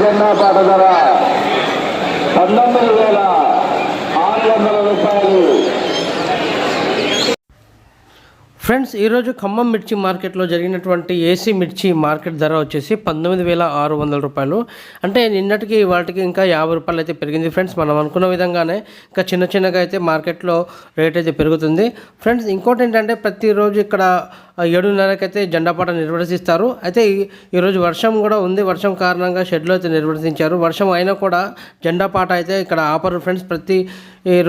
జెండా పాట ధర 19,600 రూపాయలు. ఫ్రెండ్స్, ఈరోజు ఖమ్మం మిర్చి మార్కెట్లో జరిగినటువంటి ఏసీ మిర్చి మార్కెట్ ధర వచ్చేసి 19,600 రూపాయలు. అంటే నిన్నటికి వాటికి ఇంకా 50 రూపాయలు అయితే పెరిగింది ఫ్రెండ్స్. మనం అనుకున్న విధంగానే ఇంకా చిన్నగా అయితే మార్కెట్లో రేట్ అయితే పెరుగుతుంది ఫ్రెండ్స్. ఇంకోటి ఏంటంటే ప్రతిరోజు ఇక్కడ 7:30కి అయితే జెండాపాట నిర్వహిస్తారు. అయితే ఈరోజు వర్షం కూడా ఉంది. వర్షం కారణంగా షెడ్లో అయితే నిర్వర్తించారు. వర్షం అయినా కూడా జెండాపాట అయితే ఇక్కడ ఆపరు ఫ్రెండ్స్. ప్రతి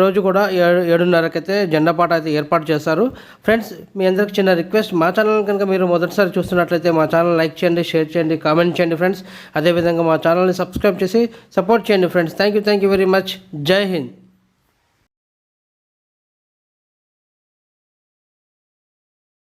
రోజు కూడా 7:30కి అయితే జెండాపాట అయితే ఏర్పాటు చేస్తారు ఫ్రెండ్స్. మీ అందరికి చిన్న రిక్వెస్ట్, మా ఛానల్ కనుక మీరు మొదటిసారి చూస్తున్నట్లయితే మా ఛానల్ లైక్ చేయండి, షేర్ చేయండి, కామెంట్ చేయండి ఫ్రెండ్స్. అదేవిధంగా మా ఛానల్ని సబ్స్క్రైబ్ చేసి సపోర్ట్ చేయండి friends. Thank you very much. జై హింద్.